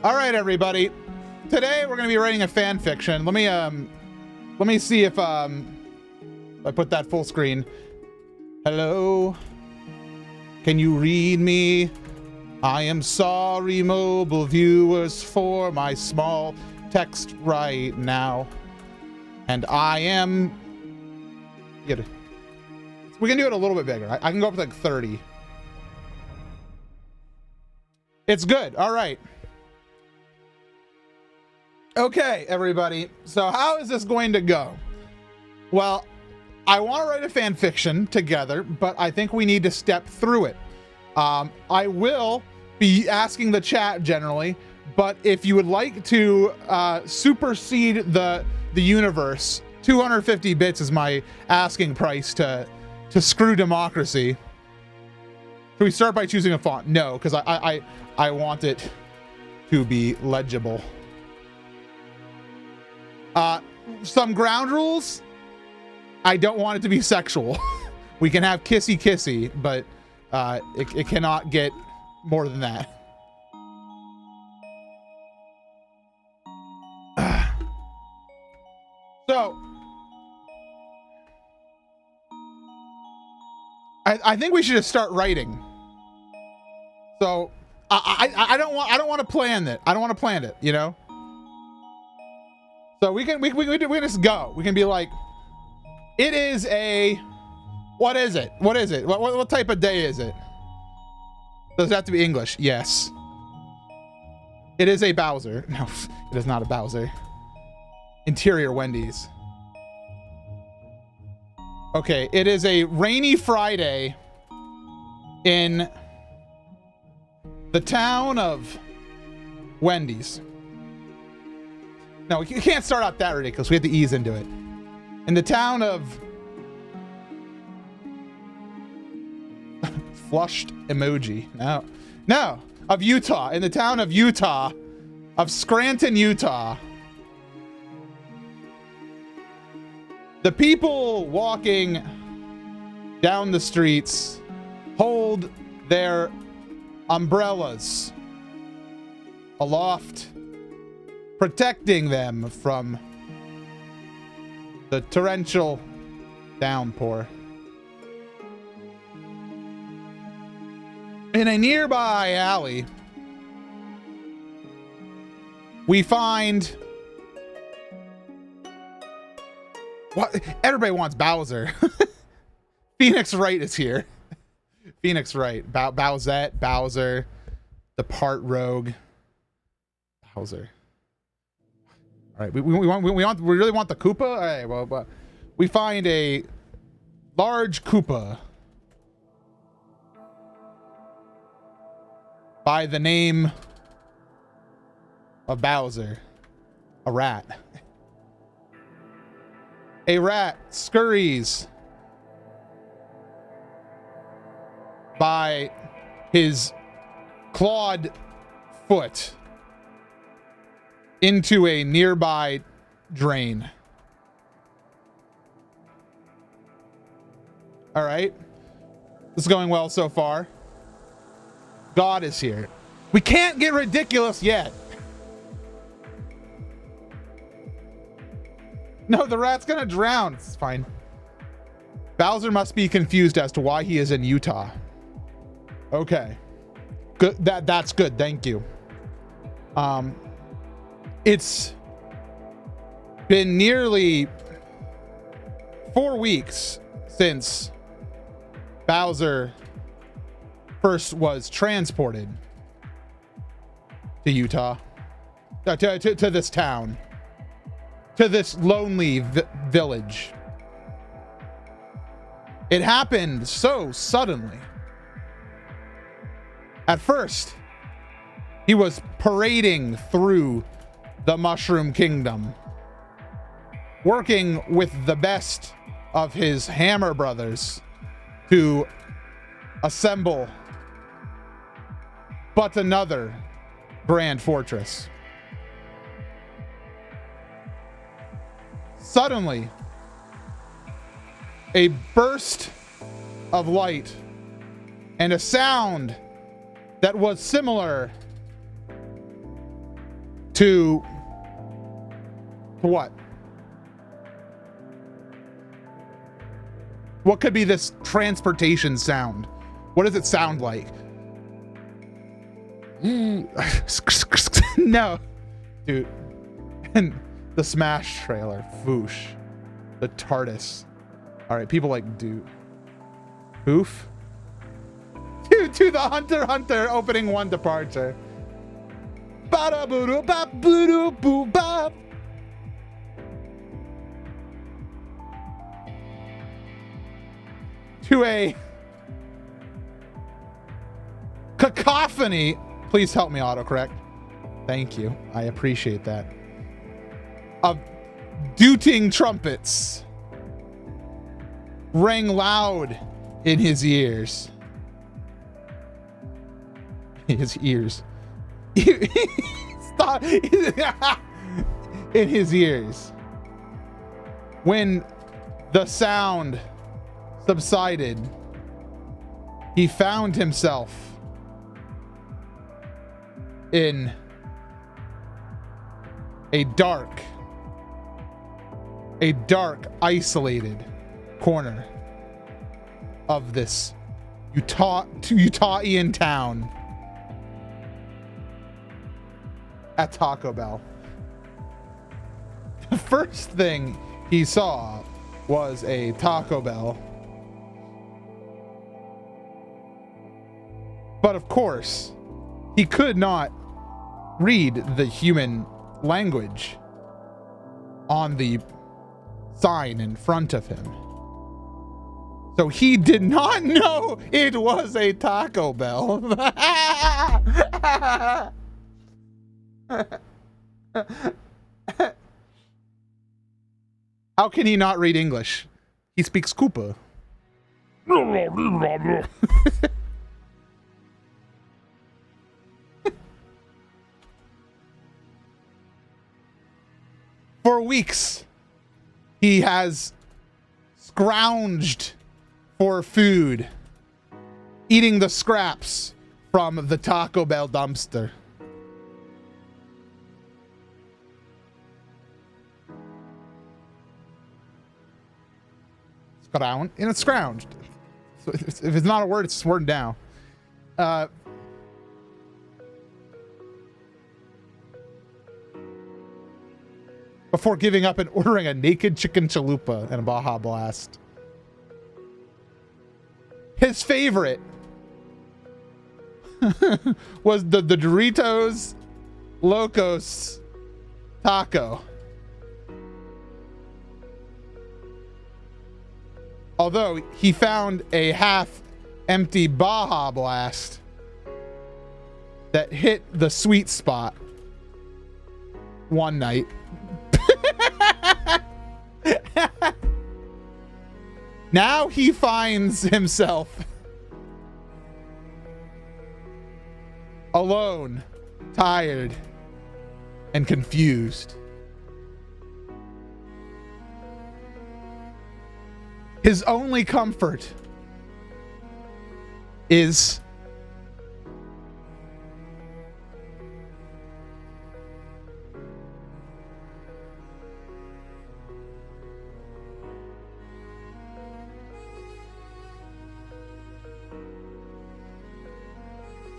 All right, everybody. Today we're going to be writing a fan fiction. Let me see if I put that full screen. Hello. Can you read me? I am sorry, mobile viewers, for my small text right now. And I am... We can do it a little bit bigger. I can go up to like 30. It's good. All right. Okay, everybody. So how is this going to go? Well, I want to write a fan fiction together, but I think we need to step through it. I will be asking the chat generally, but if you would like to supersede the universe, 250 bits is my asking price to screw democracy. Should we start by choosing a font? No, because I want it to be legible. Some ground rules. I don't want it to be sexual. We can have kissy kissy, but it cannot get more than that. So I think we should just start writing. So I don't want to plan it. I don't want to plan it, you know? So we can just go. We can be like, it is a, what is it? What is it? What type of day is it? Does it have to be English? Yes. It is a Bowser. No, it is not a Bowser. Interior Wendy's. Okay, it is a rainy Friday in the town of Wendy's. No, we can't start out that ridiculous. We have to ease into it. In the town of flushed emoji. No, of Utah. In the town of Utah, of Scranton, Utah. The people walking down the streets hold their umbrellas aloft, protecting them from the torrential downpour. In a nearby alley, we find... What? Everybody wants Bowser. Phoenix Wright is here. Phoenix Wright. Bowsette, Bowser, the part rogue. Bowser. All right, we really want the Koopa? All right, well, we find a large Koopa by the name of Bowser. A rat. A rat scurries by his clawed foot into a nearby drain. All right. This is going well so far. God is here. We can't get ridiculous yet. No, the rat's gonna drown. It's fine. Bowser must be confused as to why he is in Utah. Okay. Good. That's good. Thank you. It's been nearly 4 weeks since Bowser first was transported to Utah, to this town, to this lonely village. It happened so suddenly. At first, he was parading through the Mushroom Kingdom, working with the best of his Hammer brothers to assemble but another grand fortress. Suddenly, a burst of light and a sound that was similar to what? What could be this transportation sound? What does it sound like? No, dude. And the Smash trailer, Foosh, the TARDIS. All right, people like do. Oof. To the Hunter x Hunter opening 1 departure. Bada boo bop boo boo bop. To a cacophony. Please help me autocorrect. Thank you. I appreciate that. Of dooting trumpets rang loud in his ears. His ears. Stop. In his ears. When the sound subsided, he found himself in a dark, isolated corner of this Utahian town at Taco Bell. The first thing he saw was a Taco Bell. But of course, he could not read the human language on the sign in front of him. So he did not know it was a Taco Bell. How can he not read English? He speaks Koopa. For weeks, he has scrounged for food, eating the scraps from the Taco Bell dumpster. Scrounged. So if it's not a word, it's word down. Before giving up and ordering a naked chicken chalupa and a Baja Blast. His favorite was the Doritos Locos taco. Although he found a half-empty Baja Blast that hit the sweet spot one night. Now he finds himself alone, tired, and confused. His only comfort is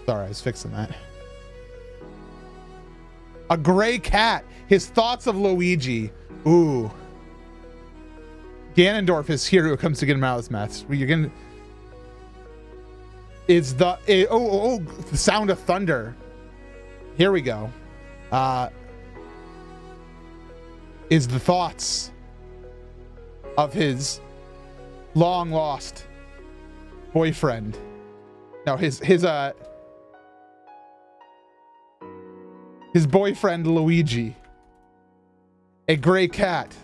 sorry, I was fixing that. A gray cat. His thoughts of Luigi. Ooh. Ganondorf is here who comes to get him out of this mess. You're gonna. Is the the sound of thunder. Here we go. Is the thoughts of his long lost boyfriend. No, his boyfriend Luigi. A gray cat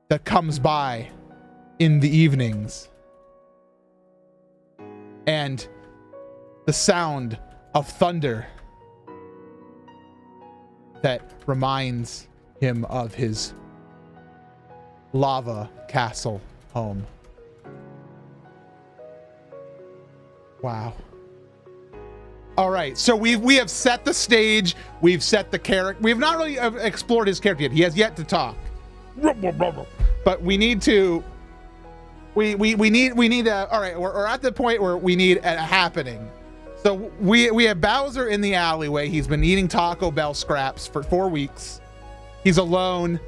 that comes by in the evenings. And the sound of thunder that reminds him of his lava castle home. Wow. All right, so we have set the stage. We've set the character. We have not really explored his character yet. He has yet to talk. But we need to. We need a. All right, we're at the point where we need a happening. So we have Bowser in the alleyway. He's been eating Taco Bell scraps for 4 weeks. He's alone.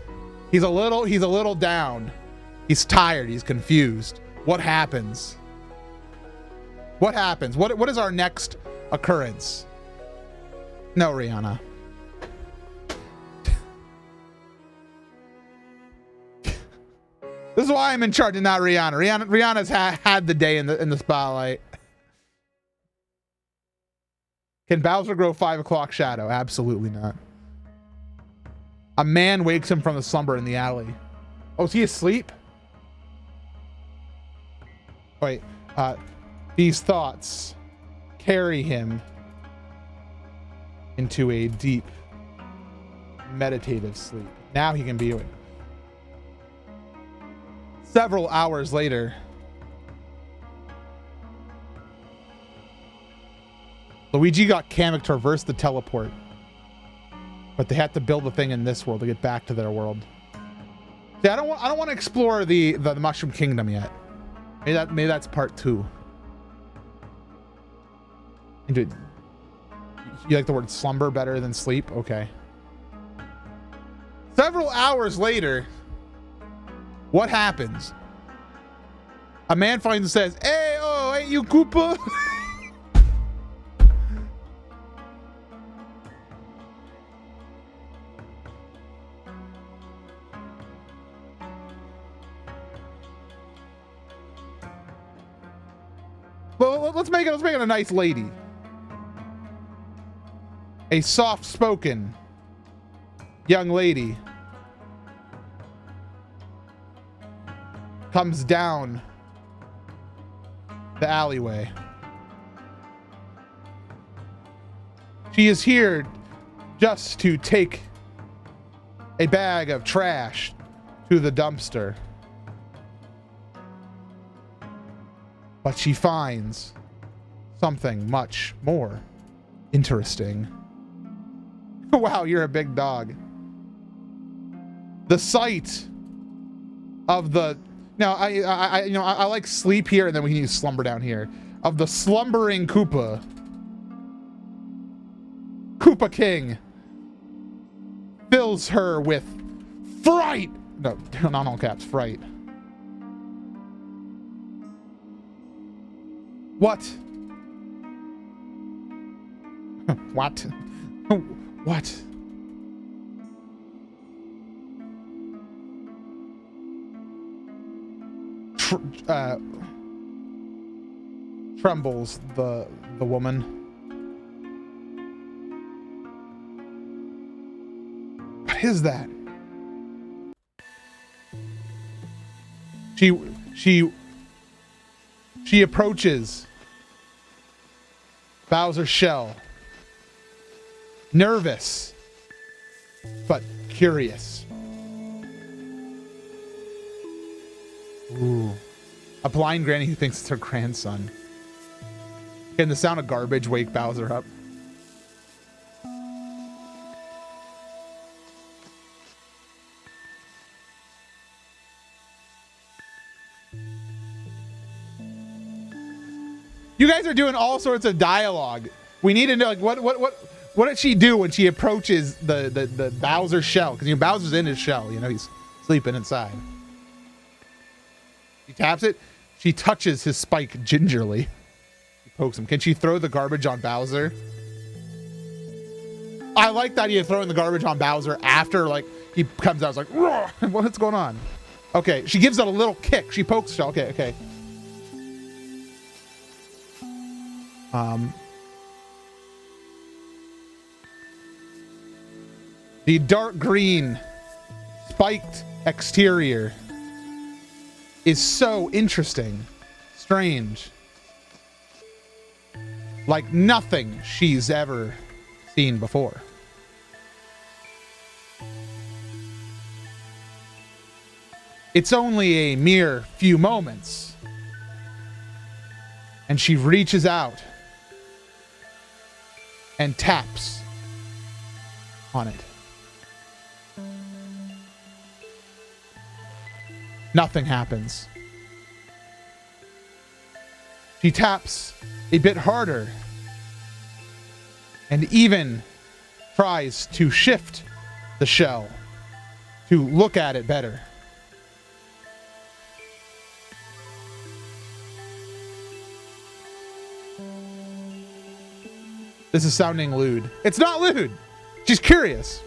He's a little down. He's tired. He's confused. What happens? What happens? What is our next occurrence? No, Rihanna. This is why I'm in charge and not Rihanna. Rihanna's had the day in the spotlight. Can Bowser grow 5 o'clock shadow? Absolutely not. A man wakes him from the slumber in the alley. Oh, is he asleep? Wait, these thoughts carry him into a deep meditative sleep. Now he can be awake. Several hours later, Luigi got Kamek to reverse the teleport, but they had to build a thing in this world to get back to their world. See, I don't want to explore the Mushroom Kingdom yet. Maybe that's part 2. You like the word slumber better than sleep? Okay. Several hours later, what happens? A man finds and says, "Hey, oh, ain't you Koopa?" Well, let's make it a nice lady. A soft-spoken young lady comes down the alleyway. She is here just to take a bag of trash to the dumpster. But she finds something much more interesting. Wow, you're a big dog. The sight of the I like sleep here, and then we can use slumber down here. Of the slumbering Koopa King fills her with fright. No, not all caps, fright. What? What? What? Trembles the woman. What is that? She approaches Bowser's shell, nervous but curious. Ooh. A blind granny who thinks it's her grandson. Can the sound of garbage wake Bowser up? You guys are doing all sorts of dialogue. We need to know, like, what did she do when she approaches the Bowser shell? Because Bowser's in his shell. He's sleeping inside. She taps it. She touches his spike gingerly. She pokes him. Can she throw the garbage on Bowser? I like the idea of throwing the garbage on Bowser after, like, he comes out. It's like, roar! What's going on? Okay, she gives it a little kick. She pokes the shell. Okay. The dark green spiked exterior is so interesting, strange, like nothing she's ever seen before. It's only a mere few moments, And she reaches out and taps on it. Nothing happens. She taps a bit harder and even tries to shift the shell to look at it better. This is sounding lewd. It's not lewd. She's curious.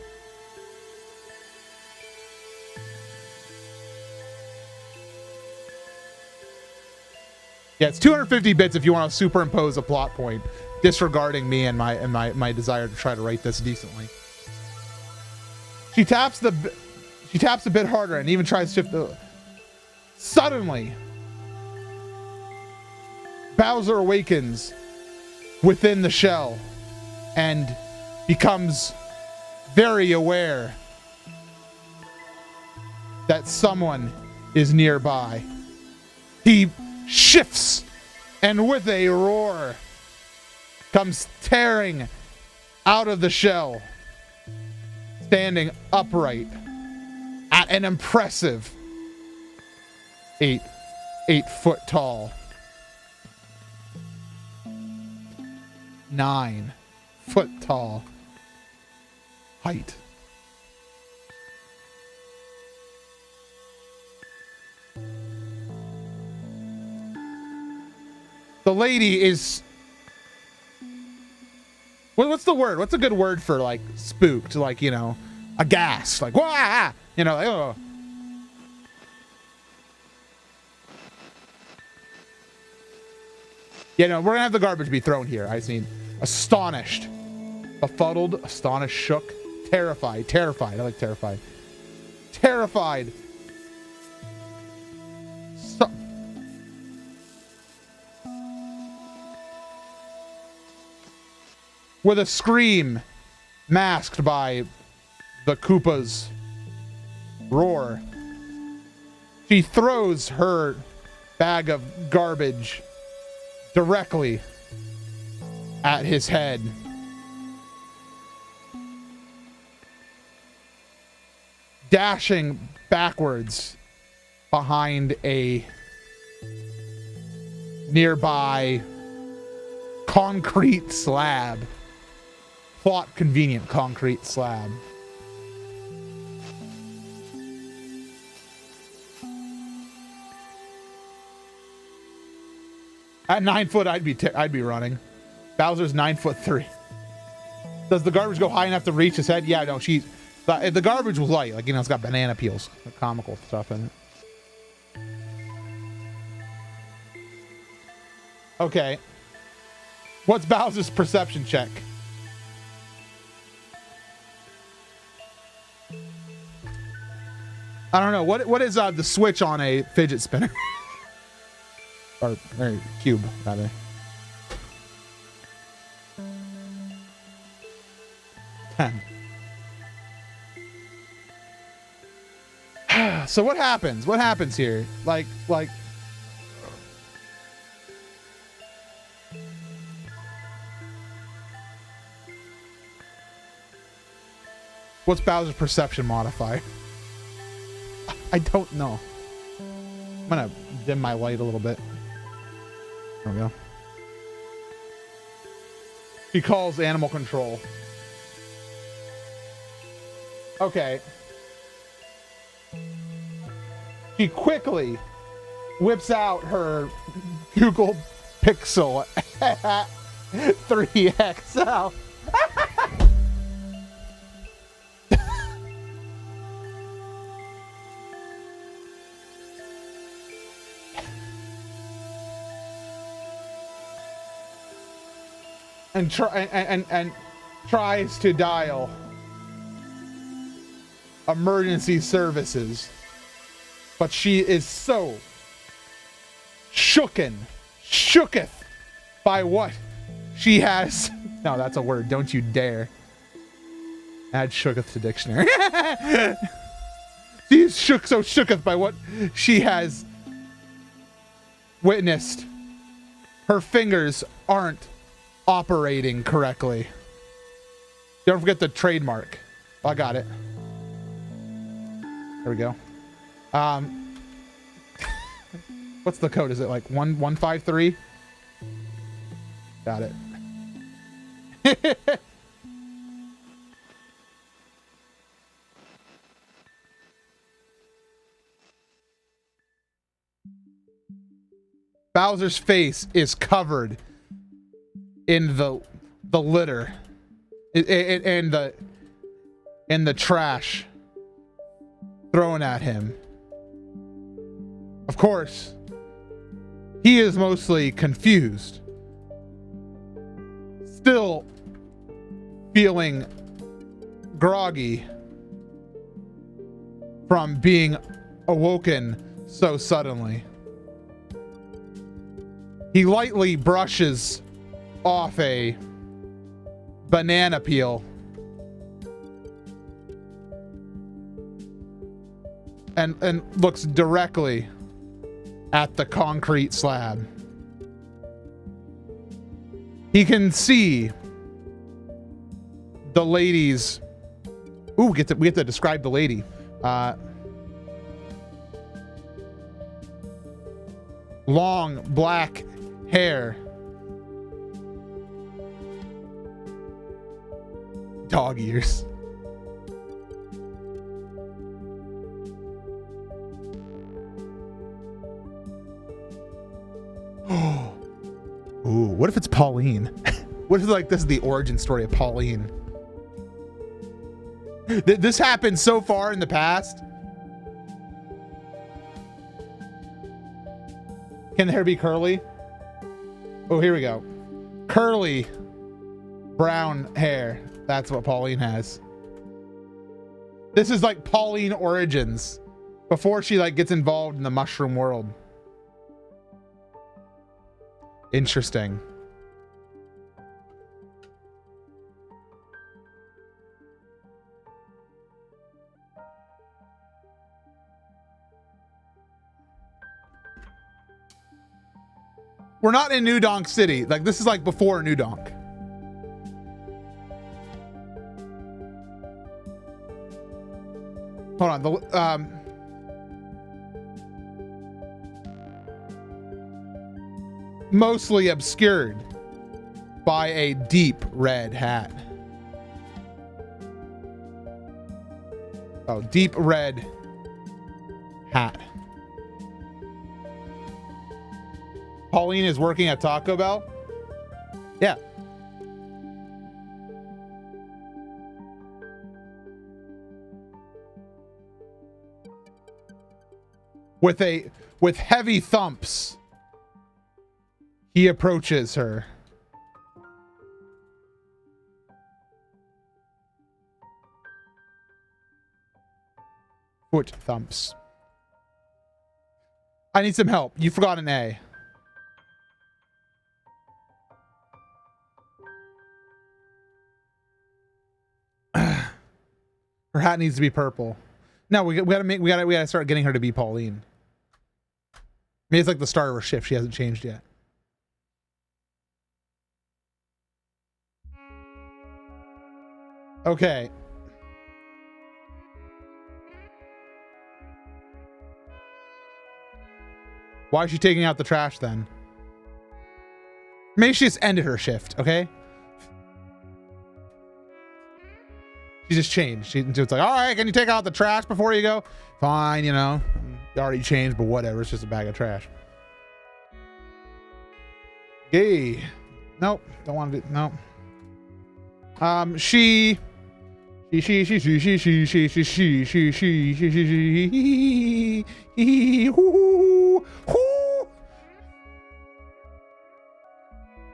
Yeah, it's 250 bits if you want to superimpose a plot point, disregarding me and my desire to try to write this decently. She taps a bit harder and even tries to shift the. Suddenly, Bowser awakens within the shell and becomes very aware that someone is nearby. He shifts and with a roar comes tearing out of the shell, standing upright at an impressive 8 foot tall, 9 foot tall height. The lady is, what's the word? What's a good word for like spooked? Like, you know, aghast, like, wah, you know, like, oh. You know, we're gonna have the garbage be thrown here. I just need astonished, befuddled, astonished, shook, terrified. I like terrified. Terrified. With a scream masked by the Koopa's roar, she throws her bag of garbage directly at his head. Dashing backwards behind a nearby concrete slab. Plot convenient concrete slab. At 9 foot, I'd be running. Bowser's 9'3". Does the garbage go high enough to reach his head? Yeah, no. The garbage was light, like, you know, it's got banana peels, comical stuff in it. Okay. What's Bowser's perception check? I don't know. What is the switch on a fidget spinner? Or cube, rather. So what happens? What happens here? Like. What's Bowser's perception modifier? I don't know. I'm gonna dim my light a little bit. There we go. He calls animal control. Okay. She quickly whips out her Google Pixel 3 XL. And tries to dial emergency services, but she is so shooketh by what she has. No, that's a word. Don't you dare add shooketh to dictionary. She is shooketh by what she has witnessed her fingers aren't operating correctly. Don't forget the trademark. Oh, I got it. There we go. What's the code? Is it like 1153? Got it. Bowser's face is covered in the litter, and the trash thrown at him. Of course, he is mostly confused, still feeling groggy from being awoken so suddenly. He lightly brushes off a banana peel and looks directly at the concrete slab. He can see the lady's... Ooh, we have to describe the lady. Long black hair, dog ears. Ooh, what if it's Pauline? What if like this is the origin story of Pauline? This happened so far in the past. Can the hair be curly? Oh, here we go. Curly brown hair. That's what Pauline has. This is like Pauline origins before she like gets involved in the mushroom world. Interesting. We're not in New Donk City. Like, this is like before New Donk. Hold on. Mostly obscured by a deep red hat. Oh, deep red hat. Pauline is working at Taco Bell? Yeah. With heavy thumps, he approaches her. Foot thumps. I need some help. You forgot an A. Her hat needs to be purple. No, we gotta start getting her to be Pauline. Maybe it's like the start of her shift. She hasn't changed yet. Okay. Why is she taking out the trash then? Maybe she just ended her shift, okay? She just changed. It's like, all right, can you take out the trash before you go? Fine, you know. You already changed, but whatever. It's just a bag of trash. Yay. Nope. Don't want to do, nope.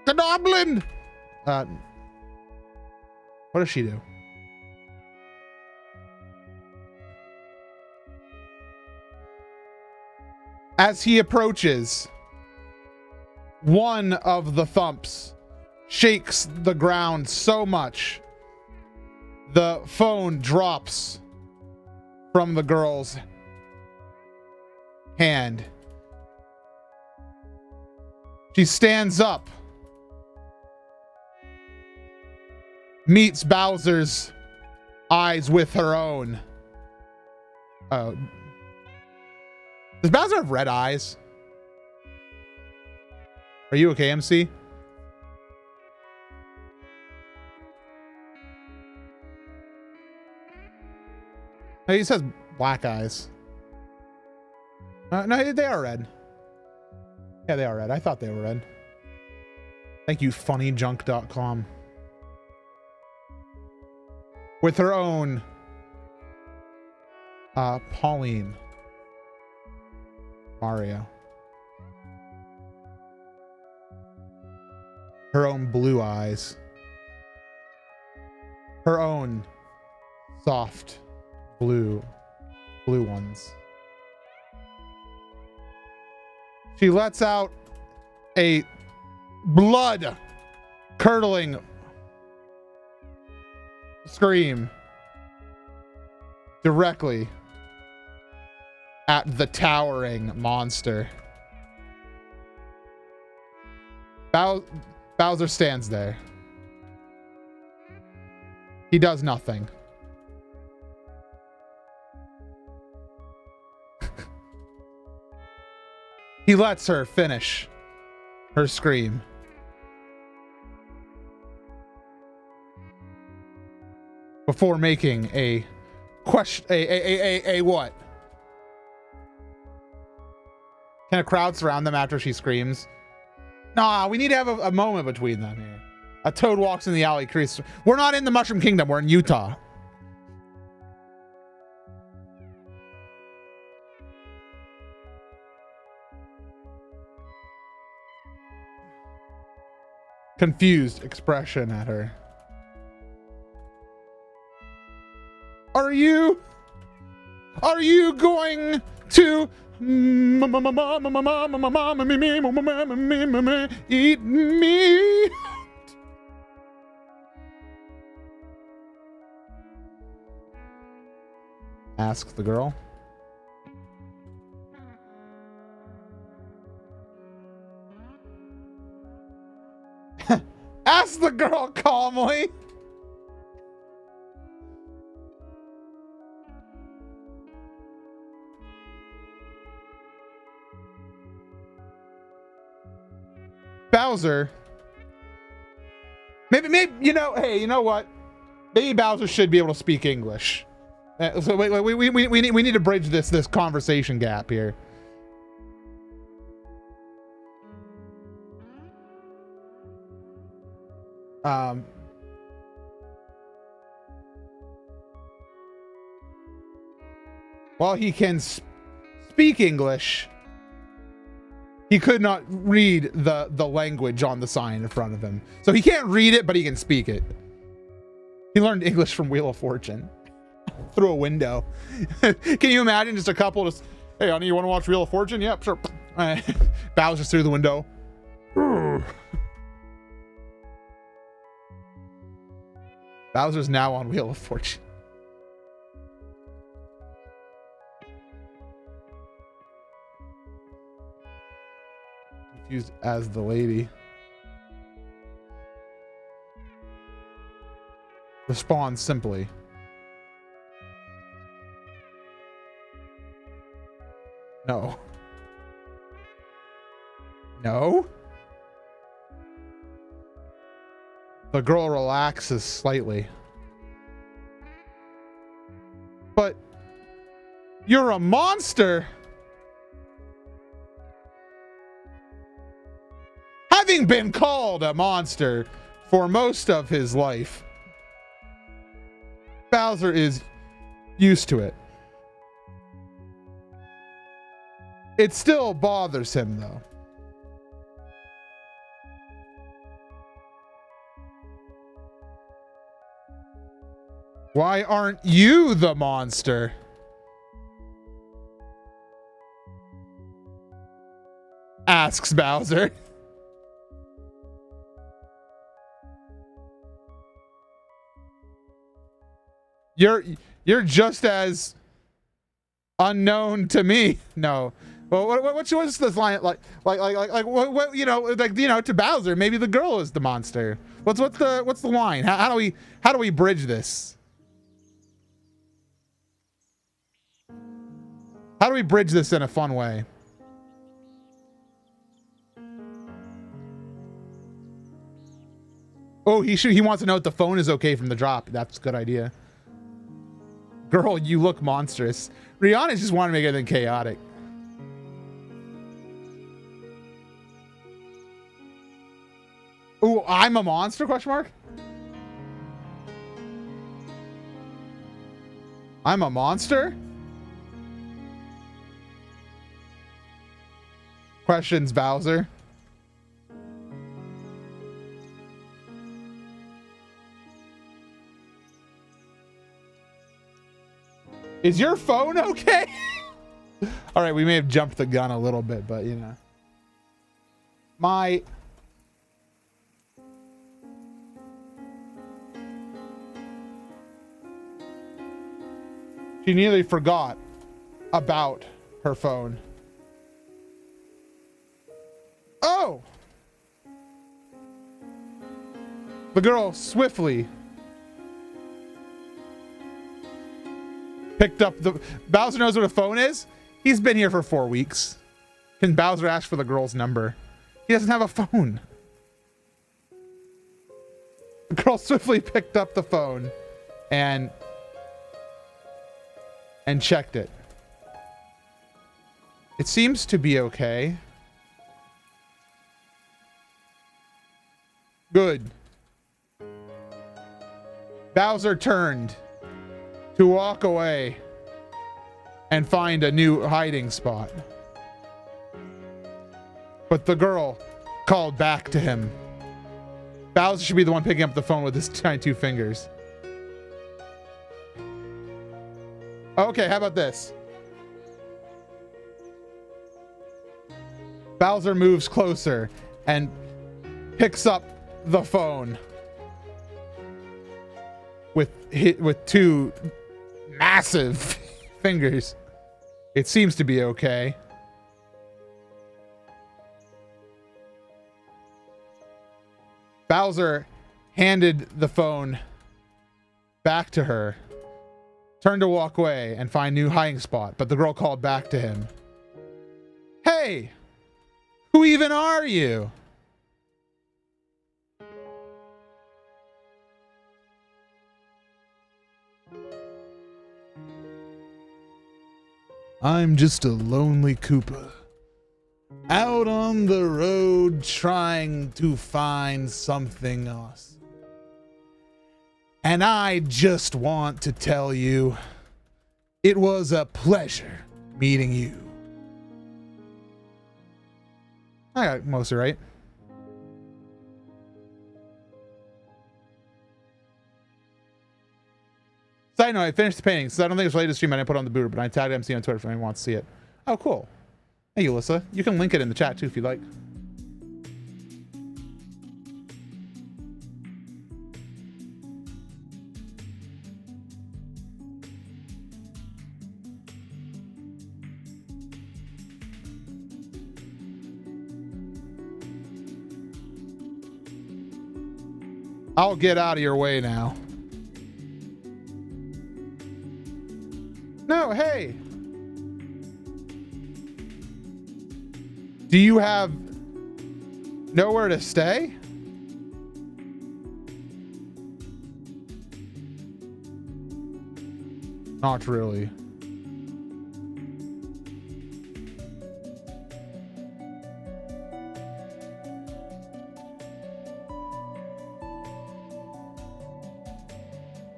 The goblin. What does she do? As he approaches, one of the thumps shakes the ground so much, the phone drops from the girl's hand. She stands up, meets Bowser's eyes with her own. Oh. Does Bowser have red eyes? Are you okay, MC? No, he says black eyes. No, they are red. Yeah, they are red. I thought they were red. Thank you, funnyjunk.com. With her own Pauline Mario. Her own blue eyes. Her own soft blue ones. She lets out a blood curdling scream directly at the towering monster. Bowser stands there. He does nothing. He lets her finish her scream. Before making a question, a what? Can a crowd surround them after she screams? Nah, we need to have a moment between them here. A toad walks in the alley. We're not in the Mushroom Kingdom. We're in Utah. Confused expression at her. Are you going to eat me? Asks the girl. Ask the girl calmly. Bowser. Maybe, you know, hey, you know what? Maybe Bowser should be able to speak English. So wait, we need to bridge this conversation gap here. While he can speak English, he could not read the language on the sign in front of him. So he can't read it, but he can speak it. He learned English from Wheel of Fortune. Through a window. Can you imagine just a couple just, hey, honey, you want to watch Wheel of Fortune? Yep, sure. Bowser's through the window. Bowser's now on Wheel of Fortune. Confused as the lady. Responds simply. No. No? The girl relaxes slightly. But you're a monster. Having been called a monster for most of his life, Bowser is used to it. It still bothers him, though. Why aren't you the monster? Asks Bowser. You're just as unknown to me. No, Well, what's this line like what to Bowser? Maybe the girl is the monster. What's the line? How do we bridge this? How do we bridge this in a fun way? Oh, he wants to know if the phone is okay from the drop. That's a good idea. Girl, you look monstrous. Rihanna just wanted to make everything chaotic. Ooh, I'm a monster, question mark? I'm a monster? Questions, Bowser. Is your phone okay? All right, we may have jumped the gun a little bit, but you know. She nearly forgot about her phone. Oh! The girl swiftly picked up the... Bowser knows what a phone is? He's been here for 4 weeks. Can Bowser ask for the girl's number? He doesn't have a phone. The girl swiftly picked up the phone and checked it. It seems to be okay. Good. Bowser turned to walk away and find a new hiding spot. But the girl called back to him. Bowser should be the one picking up the phone with his tiny 2 fingers. Okay, how about this? Bowser moves closer and picks up the phone with 2 massive fingers. It seems to be okay. Bowser handed the phone back to her, turned to walk away and find a new hiding spot, but the girl called back to him. Hey, who even are you? I'm just a lonely Koopa, out on the road trying to find something else. And I just want to tell you, it was a pleasure meeting you. I got mostly right. Side note, I finished the painting, so I don't think it's related to stream. I didn't put it on the booter, but I tagged MC on Twitter if anyone wants to see it. Oh, cool. Hey, Alyssa. You can link it in the chat, too, if you like. I'll get out of your way now. No, hey. Do you have nowhere to stay? Not really.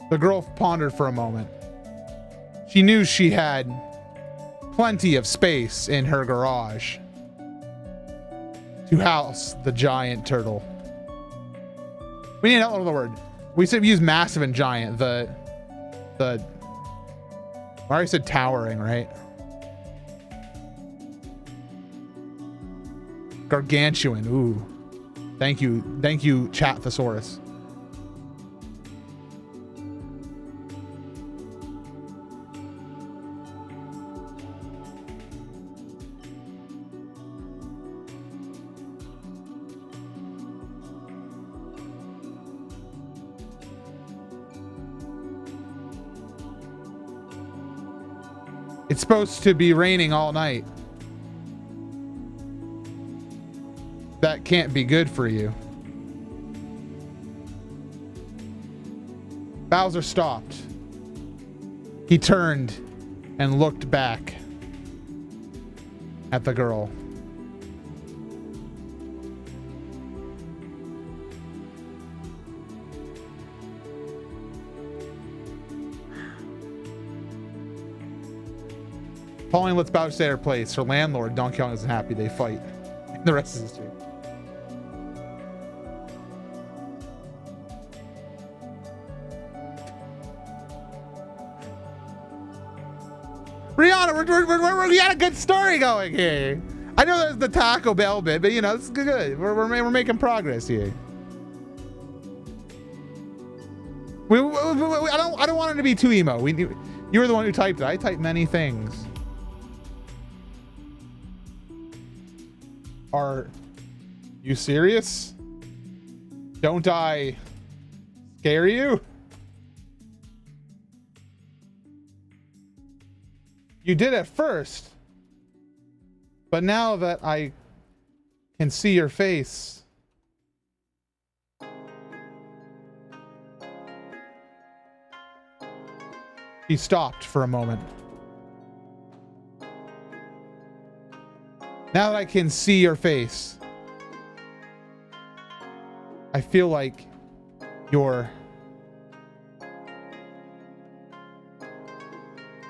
The girl pondered for a moment. She knew she had plenty of space in her garage to house the giant turtle. We need another word. We said we use massive and giant. I already said towering, right? Gargantuan. Ooh. Thank you, Chat Thesaurus. It's supposed to be raining all night. That can't be good for you. Bowser stopped. He turned and looked back at the girl. Pauline lets Bowser stay at her place. Her landlord, Donkey Kong, isn't happy. They fight. And the rest is history. Rihanna, we got a good story going here. I know there's the Taco Bell bit, but you know, it's good. We're making progress here. I don't want it to be too emo. You were the one who typed it. I typed many things. Are you serious? Don't I scare you? You did at first, but now that I can see your face, he stopped for a moment. Now that I can see your face, I feel like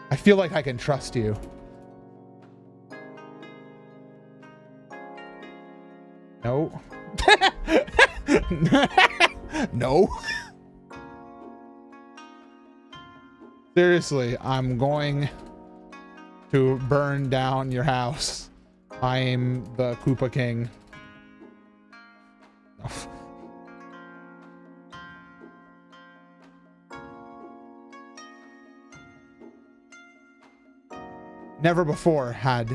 I feel like I can trust you. No. No. Seriously, I'm going to burn down your house. I'm the Koopa King. Never before had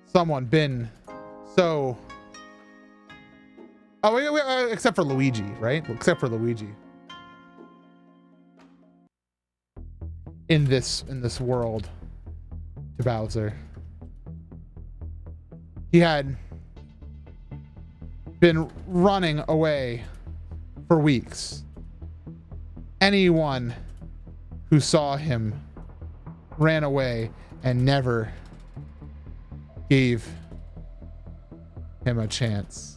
someone been so... Oh, wait, except for Luigi, right? Except for Luigi. In this world to Bowser. He had been running away for weeks. Anyone who saw him ran away and never gave him a chance.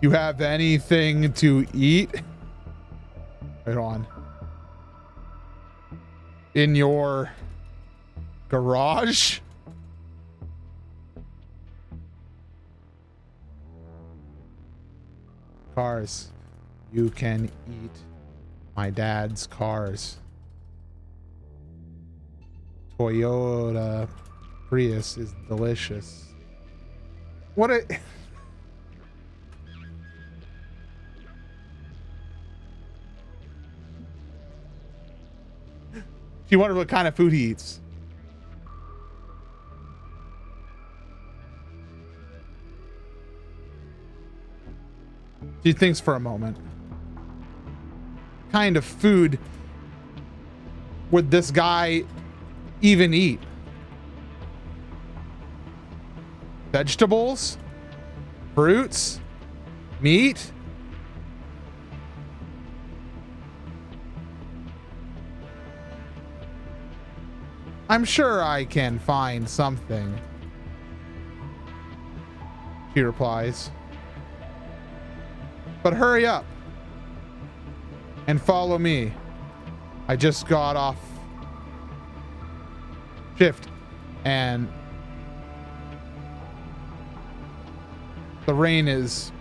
You have anything to eat? Right on. In your garage? Cars. You can eat my dad's cars. Toyota Prius is delicious. What a... She wondered what kind of food he eats. She thinks for a moment. What kind of food would this guy even eat? Vegetables? Fruits? Meat? I'm sure I can find something, she replies. But hurry up and follow me. I just got off shift and the rain is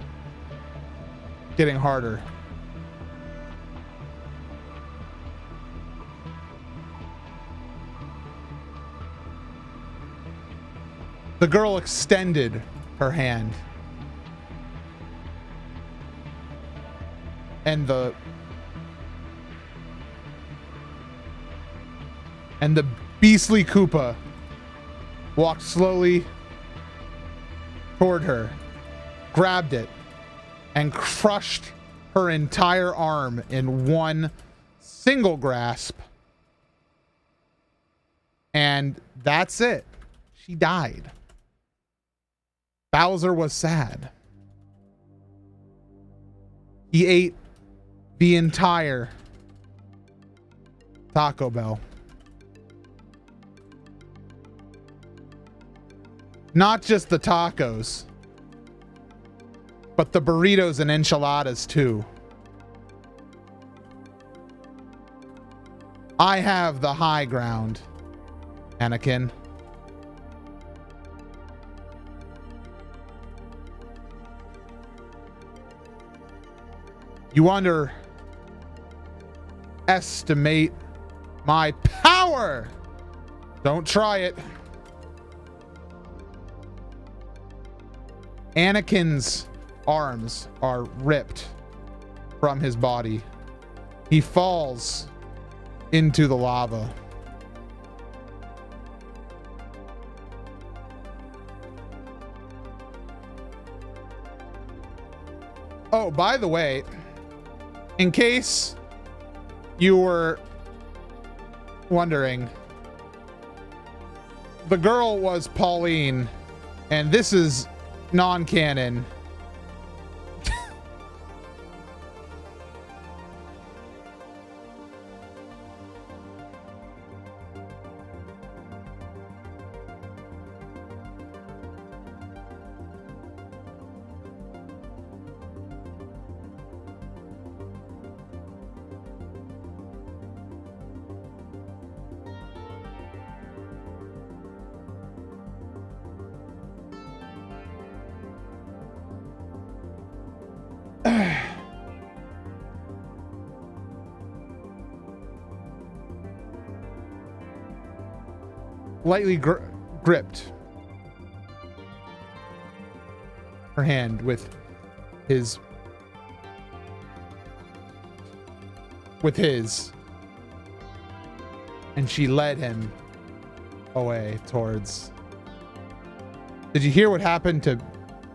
getting harder. The girl extended her hand. And the beastly Koopa walked slowly toward her, grabbed it, and crushed her entire arm in one single grasp. And that's it. She died. Bowser was sad. He ate the entire Taco Bell. Not just the tacos, but the burritos and enchiladas too. I have the high ground, Anakin. You underestimate my power. Don't try it. Anakin's arms are ripped from his body. He falls into the lava. Oh, by the way, in case you were wondering, the girl was Pauline, and this is non-canon. Lightly gripped her hand with his and she led him away towards. Did you hear what happened to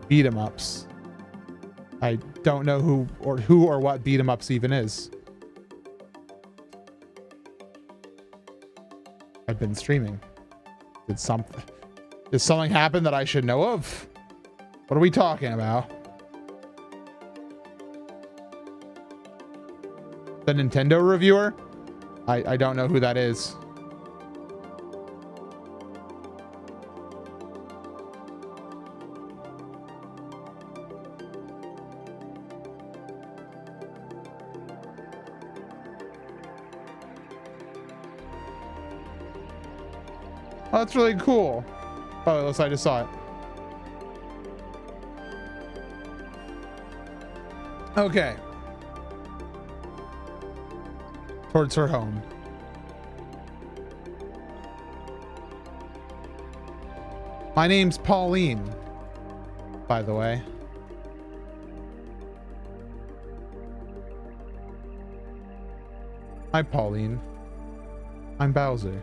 beat 'em ups? I don't know who or what beat 'em ups even is. I've been streaming. Did something happen that I should know of? What are we talking about? The Nintendo reviewer? I don't know who that is. Oh, that's really cool. Oh, unless I just saw it. Okay. Towards her home. My name's Pauline, by the way. Hi, Pauline. I'm Bowser.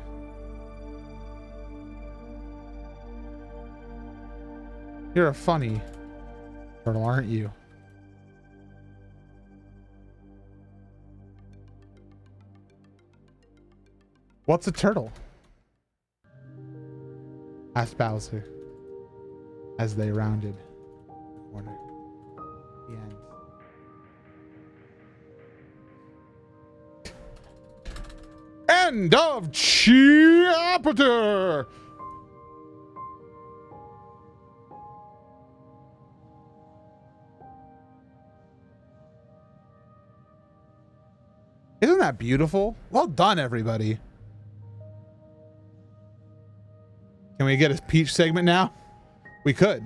You're a funny turtle, aren't you? What's a turtle? Asked Bowser as they rounded the corner. The end. End of chapter! Isn't that beautiful? Well done, everybody. Can we get a Peach segment now? We could.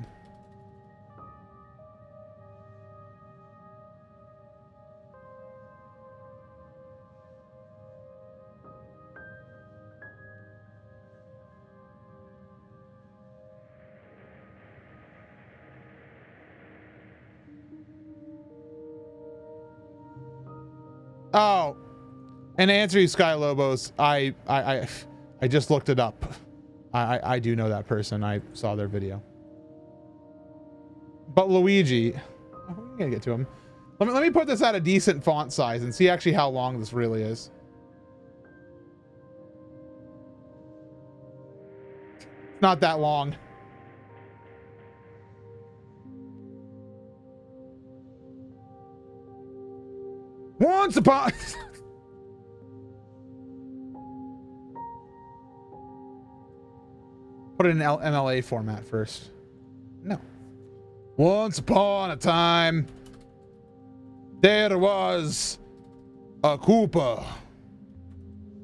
Oh, and to answer you, Sky Lobos, I just looked it up. I do know that person. I saw their video. But Luigi, oh, we're gonna get to him. Let me put this at a decent font size and see actually how long this really is. It's not that long. Once upon... Put it in MLA format first. No. Once upon a time, there was a Koopa.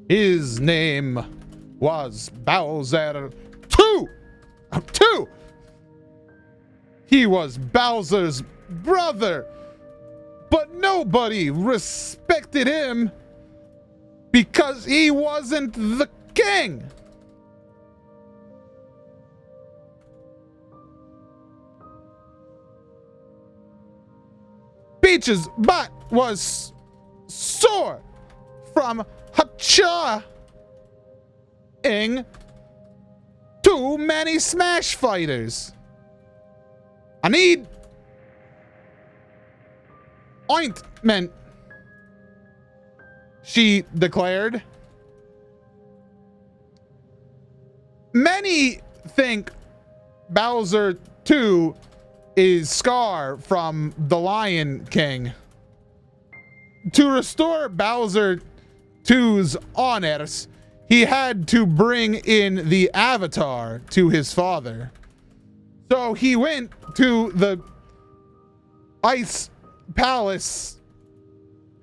His name was Bowser 2. He was Bowser's brother, but nobody respected him because he wasn't the king. Peach's butt was sore from ing too many Smash fighters. I need ointment, she declared. Many think Bowser 2 is Scar from The Lion King. To restore Bowser 2's honors, he had to bring in the Avatar to his father. So he went to the Ice Palace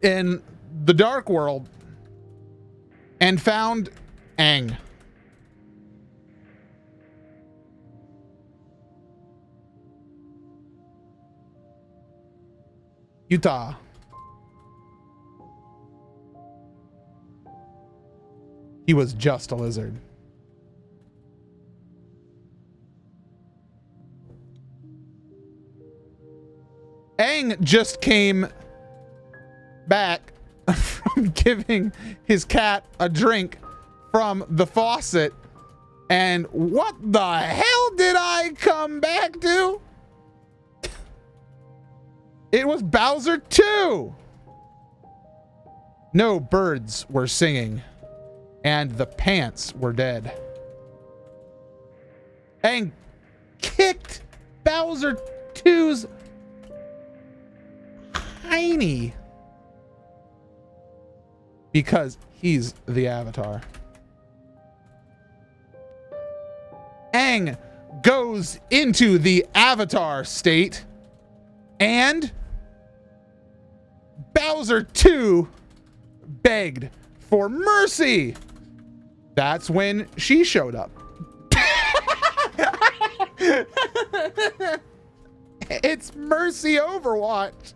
in the Dark World and found Aang. Utah. He was just a lizard. Aang just came back from giving his cat a drink from the faucet. And what the hell did I come back to? It was Bowser 2. No birds were singing, and the pants were dead. Aang kicked Bowser 2's hiney because he's the Avatar. Aang goes into the Avatar state, and Bowser 2 begged for mercy. That's when she showed up. It's Mercy Overwatch.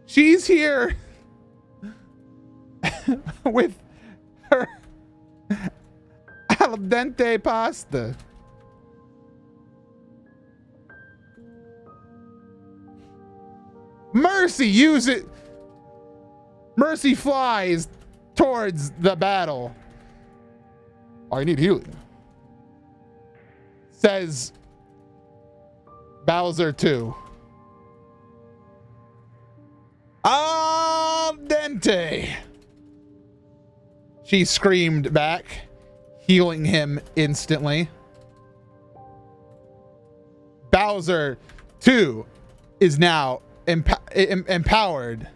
She's here with her al dente pasta. Mercy flies towards the battle. I need healing, says Bowser 2. Al dente, she screamed back, healing him instantly. Bowser 2 is now empowered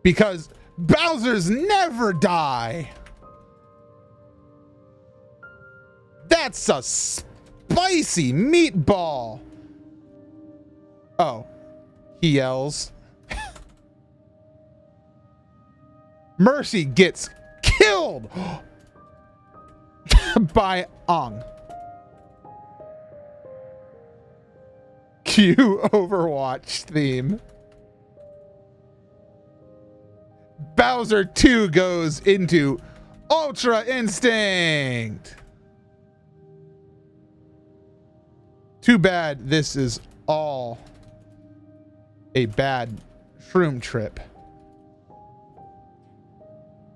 because Bowser's never die. That's a spicy meatball. Oh, he yells. Mercy gets killed by Aang. Cue Overwatch theme. Bowser 2 goes into Ultra Instinct. Too bad this is all a bad shroom trip.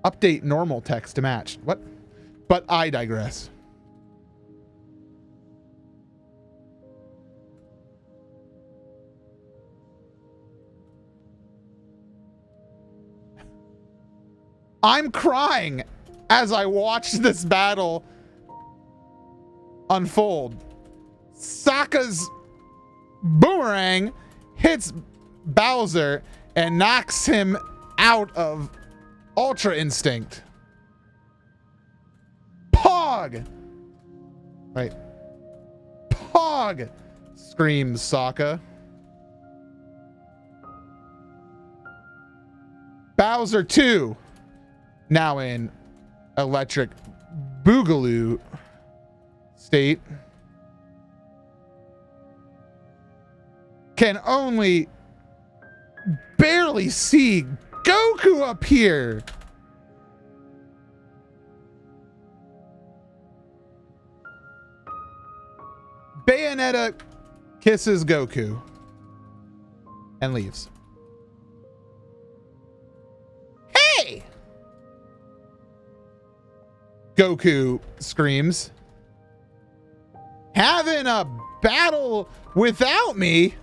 Update normal text to match. What? But I digress. I'm crying as I watch this battle unfold. Sokka's boomerang hits Bowser and knocks him out of Ultra Instinct. Pog! Right. Pog! Screams Sokka. Bowser 2, now in Electric Boogaloo state, can only barely see Goku up here. Bayonetta kisses Goku and leaves. Hey! Goku screams. Having a battle without me?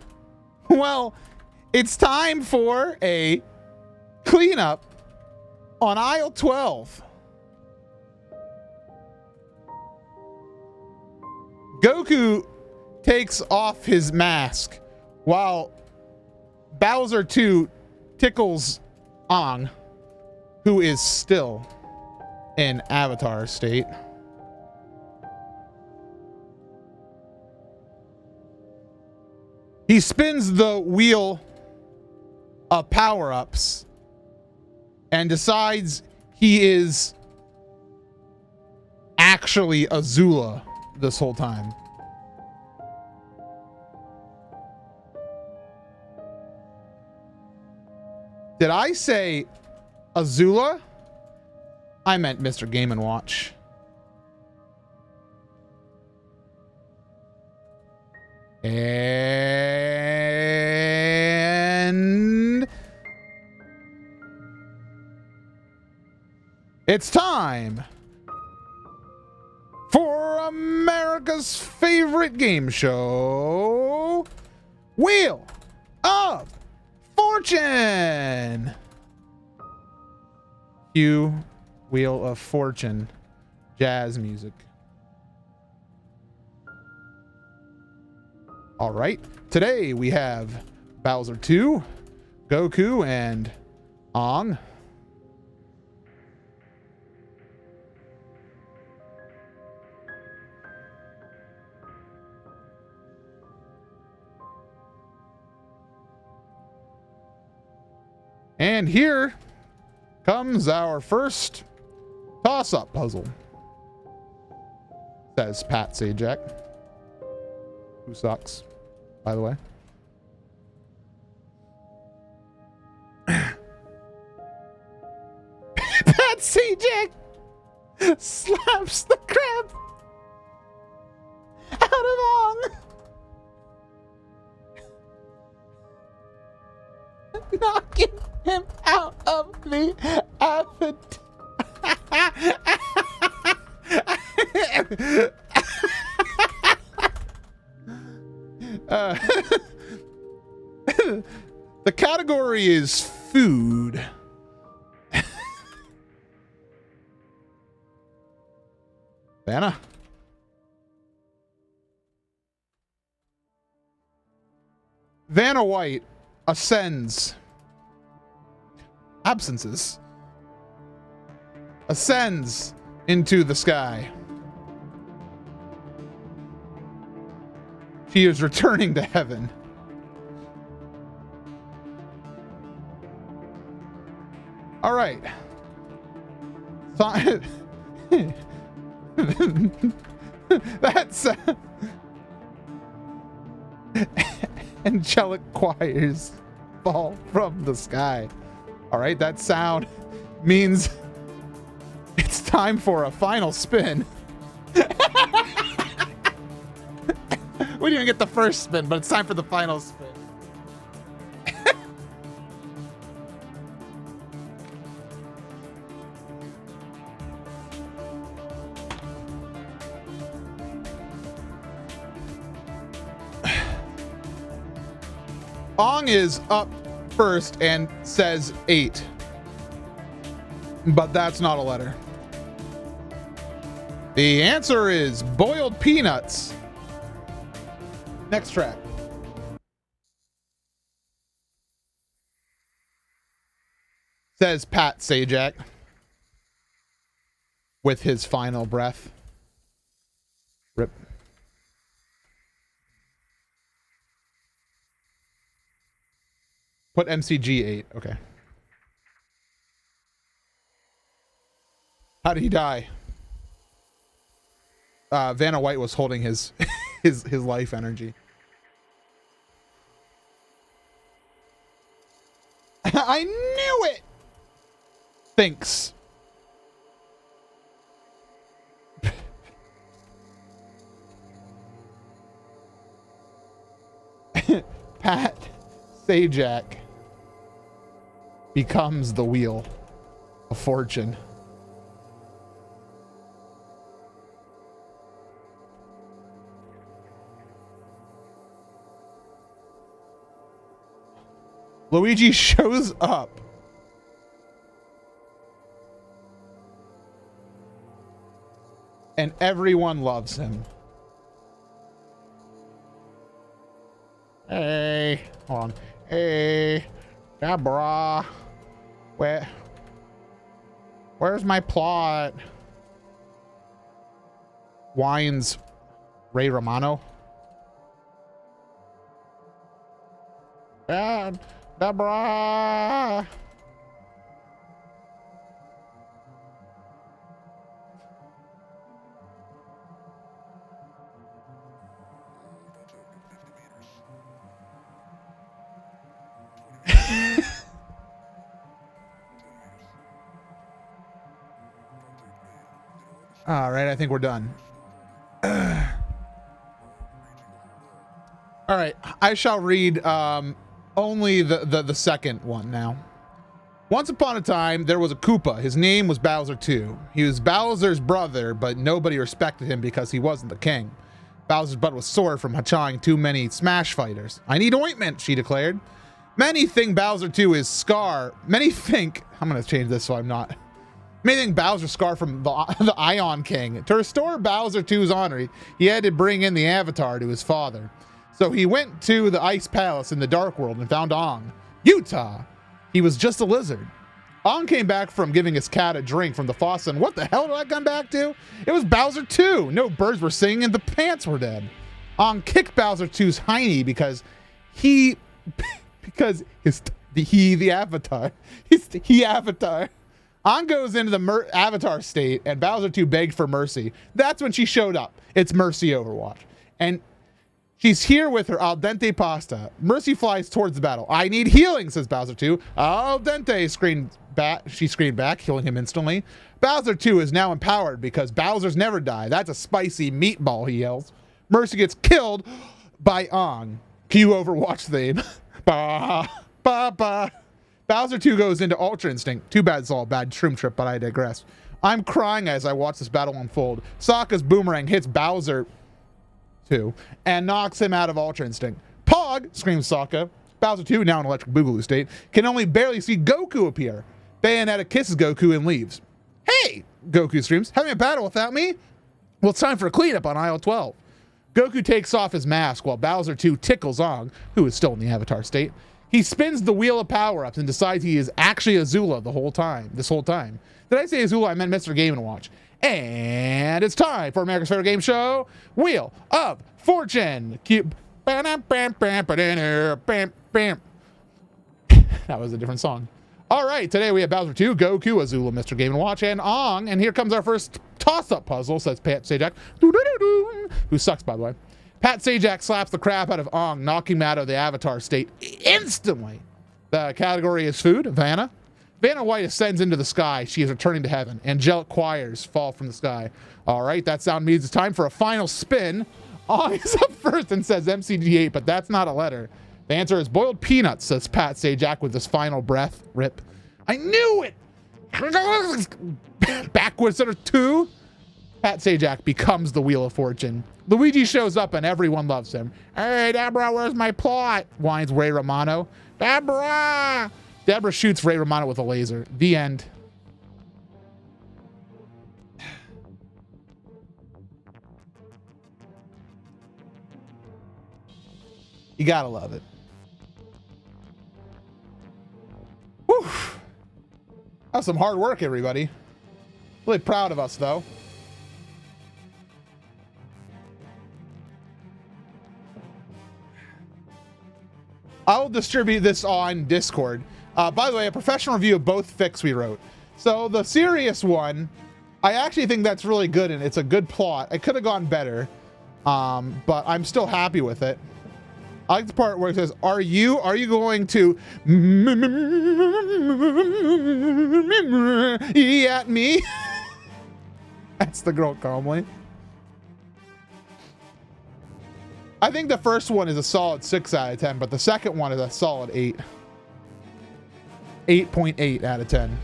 Well, it's time for a cleanup on aisle 12. Goku takes off his mask while Bowser 2 tickles Aang, who is still in Avatar state. He spins the wheel of power-ups and decides he is actually Azula this whole time. Did I say Azula? I meant Mr. Game & Watch. And it's time for America's favorite game show, Wheel of Fortune. Cue Wheel of Fortune jazz music. All right, today we have Bowser 2, Goku, and Aang. And here comes our first toss-up puzzle, says Pat Sajak, who sucks, by the way. Pat Sajak slaps the crap out of Aang, knocking him out of the avatar. The category is food. Vanna. Vanna White ascends. Absences. Ascends into the sky. She is returning to heaven. All right. That's angelic choirs fall from the sky. All right, that sound means it's time for a final spin. We didn't even get the first spin, but it's time for the final spin. Aang is up first and says 8. but that's not a letter. The answer is boiled peanuts. Next track. Says Pat Sajak with his final breath. Rip. Put MCG 8. Okay. How did he die? Vanna White was holding his his life energy. I knew it. Thinks. Pat Sajak becomes the wheel of fortune. Luigi shows up. And everyone loves him. Hey, hold on. Hey, Deborah. Where's my plot? Whines Ray Romano. Dad, Deborah. All right, I think we're done. All right, I shall read only the second one now. Once upon a time, there was a Koopa. His name was Bowser 2. He was Bowser's brother, but nobody respected him because he wasn't the king. Bowser's butt was sore from hachawing too many Smash fighters. I need ointment, she declared. Many think Bowser 2 is Scar. Many think, I'm going to change this so I'm not. Many think Bowser Scar from the Ion King. To restore Bowser 2's honor, he had to bring in the Avatar to his father. So he went to the Ice Palace in the Dark World and found Ong. Utah! He was just a lizard. Ong came back from giving his cat a drink from the faucet, and what the hell did I come back to? It was Bowser 2! No birds were singing and the pants were dead. Ong kicked Bowser 2's hiney because the Avatar. Ong goes into the Avatar state, and Bowser 2 begged for Mercy. That's when she showed up. It's Mercy Overwatch. And she's here with her al dente pasta. Mercy flies towards the battle. I need healing, says Bowser 2. Al dente, she screamed back, healing him instantly. Bowser 2 is now empowered because Bowser's never die. That's a spicy meatball, he yells. Mercy gets killed by Ong. Cue Overwatch theme. Ba, ba, ba. Bowser 2 goes into Ultra Instinct. Too bad it's all a bad shroom trip, but I digress. I'm crying as I watch this battle unfold. Sokka's boomerang hits Bowser 2 and knocks him out of Ultra Instinct. Pog, screams Sokka. Bowser 2, now in Electric Boogaloo state, can only barely see Goku appear. Bayonetta kisses Goku and leaves. Hey, Goku screams, having a battle without me? Well, it's time for a cleanup on aisle 12. Goku takes off his mask while Bowser 2 tickles Ong, who is still in the Avatar state. He spins the wheel of power-ups and decides he is actually Azula this whole time. Did I say Azula? I meant Mr. Game & Watch. And it's time for America's favorite game show, Wheel of Fortune. That was a different song. All right, today we have Bowser 2, Goku, Azula, Mr. Game & Watch, and Ong. And here comes our first toss-up puzzle, says Pat Sajak, who sucks, by the way. Pat Sajak slaps the crap out of Ong, knocking him out of the Avatar state instantly. The category is food. Vanna. Vanna White ascends into the sky. She is returning to heaven. Angelic choirs fall from the sky. All right, that sound means it's time for a final spin. Ong is up first and says MCG8, but that's not a letter. The answer is boiled peanuts, says Pat Sajak with his final breath. Rip. I knew it! Backwards to 2. Pat Sajak becomes the Wheel of Fortune. Luigi shows up and everyone loves him. Hey, Deborah, where's my plot? Whines Ray Romano. Deborah! Deborah shoots Ray Romano with a laser. The end. You gotta love it. Whew. That was some hard work, everybody. Really proud of us, though. I will distribute this on Discord. By the way, a professional review of both fics we wrote. So the serious one, I actually think that's really good, and it's a good plot. It could have gone better, but I'm still happy with it. I like the part where it says, are you going to at me? That's the girl calmly. I think the first one is a solid 6 out of 10, but the second one is a solid 8. 8.8 out of 10.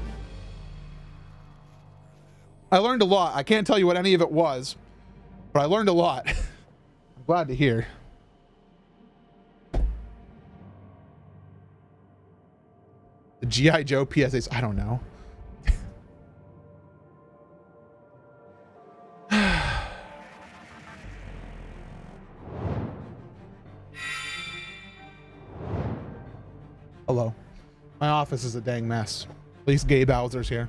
I learned a lot. I can't tell you what any of it was, but I learned a lot. I'm glad to hear. The G.I. Joe PSAs, I don't know. Hello. My office is a dang mess. At least Gabe Bowser's here.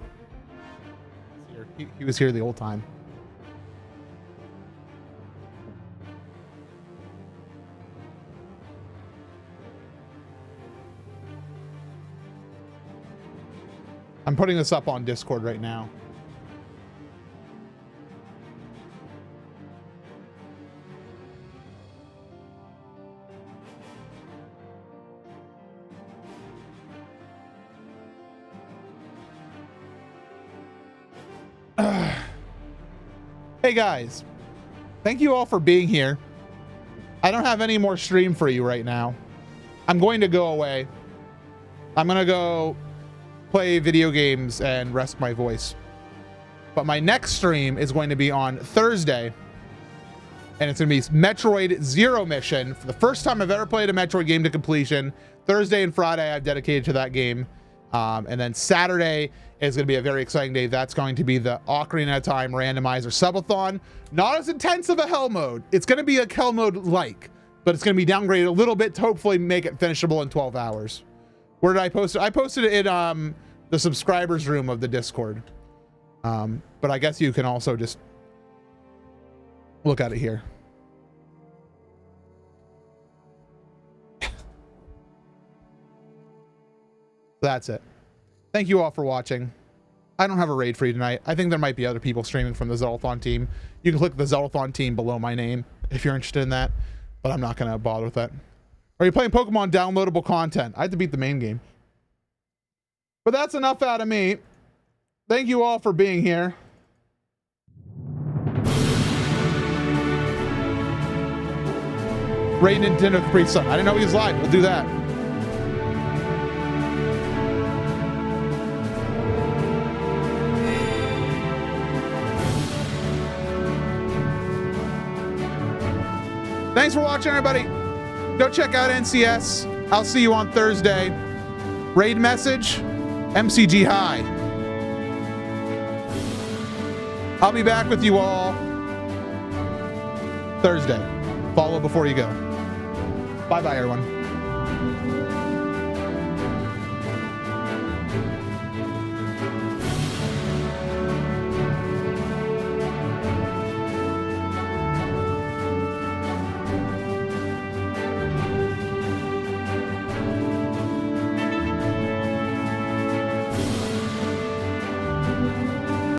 He was here the whole time. I'm putting this up on Discord right now. Hey guys, thank you all for being here. I don't have any more stream for you right now. I'm going to go away. I'm going to go play video games and rest my voice. But my next stream is going to be on Thursday, and it's going to be Metroid Zero Mission. For the first time I've ever played a Metroid game to completion. Thursday and Friday I've dedicated to that game. And then Saturday is going to be a very exciting day. That's going to be the Ocarina of Time randomizer subathon. Not as intense of a hell mode. It's going to be a hell mode like, but it's going to be downgraded a little bit to hopefully make it finishable in 12 hours. Where did I post it? I posted it in the subscribers room of the Discord. But I guess you can also just look at it here. That's it. Thank you all for watching. I don't have a raid for you tonight. I think there might be other people streaming from the Zeldathon team. You can click the Zeldathon team below my name if you're interested in that, but I'm not going to bother with that. Are you playing Pokemon downloadable content? I had to beat the main game. But that's enough out of me. Thank you all for being here. Raid Nintendo Capri Sun. I didn't know he was live. We'll do that. Thanks for watching, everybody. Go check out NCS. I'll see you on Thursday. Raid message, MCG High. I'll be back with you all Thursday. Follow before you go. Bye-bye, everyone.